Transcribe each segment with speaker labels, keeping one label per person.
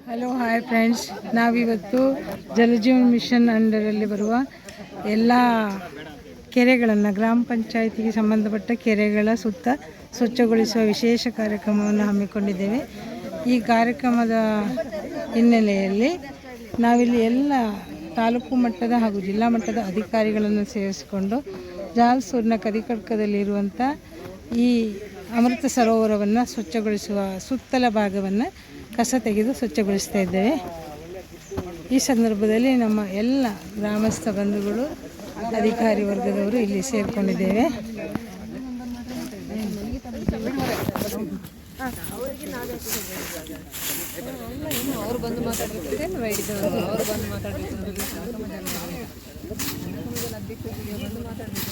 Speaker 1: Hello hi friends, ನಾವಿವತ್ತು Jal Jeevan mission ಅಂಡರಲ್ಲಿ ಬರುವ ಎಲ್ಲ ಕೆರೆಗಳನ್ನು, ಗ್ರಾಮ ಪಂಚಾಯಿತಿಗೆ ಸಂಬಂಧಪಟ್ಟ ಕೆರೆಗಳ ಸುತ್ತ ಸ್ವಚ್ಛಗೊಳಿಸುವ ವಿಶೇಷ ಕಾರ್ಯಕ್ರಮವನ್ನು ಹಮ್ಮಿಕೊಂಡಿದ್ದೇವೆ. ಈ ಕಾರ್ಯಕ್ರಮದ ಹಿನ್ನೆಲೆಯಲ್ಲಿ ನಾವಿಲ್ಲಿ ಎಲ್ಲ ತಾಲೂಕು ಮಟ್ಟದ ಹಾಗೂ ಜಿಲ್ಲಾ ಮಟ್ಟದ ಅಧಿಕಾರಿಗಳನ್ನು ಸೇರಿಸಿಕೊಂಡು ಜಾಲ್ಸೂರಿನ ಕರಿಕಡ್ಕದಲ್ಲಿರುವಂಥ ಈ ಅಮೃತ ಸರೋವರವನ್ನು ಸ್ವಚ್ಛಗೊಳಿಸುವ ಸುತ್ತಲ ಭಾಗವನ್ನು ಕಸ ತೆಗೆದು ಸ್ವಚ್ಛಗೊಳಿಸ್ತಾ ಇದ್ದೇವೆ. ಈ ಸಂದರ್ಭದಲ್ಲಿ ನಮ್ಮ ಎಲ್ಲ ಗ್ರಾಮಸ್ಥ ಬಂಧುಗಳು, ಅಧಿಕಾರಿ ವರ್ಗದವರು ಇಲ್ಲಿ ಸೇರಿಕೊಂಡಿದ್ದೇವೆ.
Speaker 2: ಅವರು ಬಂದು ಮಾತಾಡಿರ್ತಾರೆ, ಅವರು ಬಂದು ಮಾತಾಡಿರ್ತಾರೆ, ಅಧ್ಯಕ್ಷರಿಗೆ ಬಂದು ಮಾತಾಡಬೇಕು.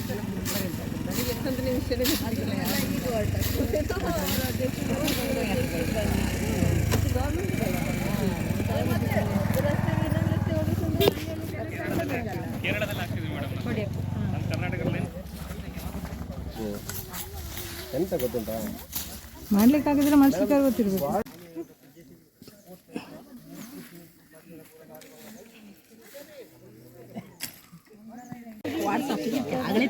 Speaker 2: ನನಗೆ ಎಷ್ಟೊಂದು ನಿಮಿಷನೇ
Speaker 3: ಎಂತ ಗೊತ್ತುಂಟಾ,
Speaker 1: ಮಾಡ್ಲಿಕ್ಕಾಗಿದ್ರೆ ಮಾಡಿಸ್ಲಿಕ್ಕೆ ಗೊತ್ತಿರ್ಬೇಕು.
Speaker 3: ಆಗಲೇ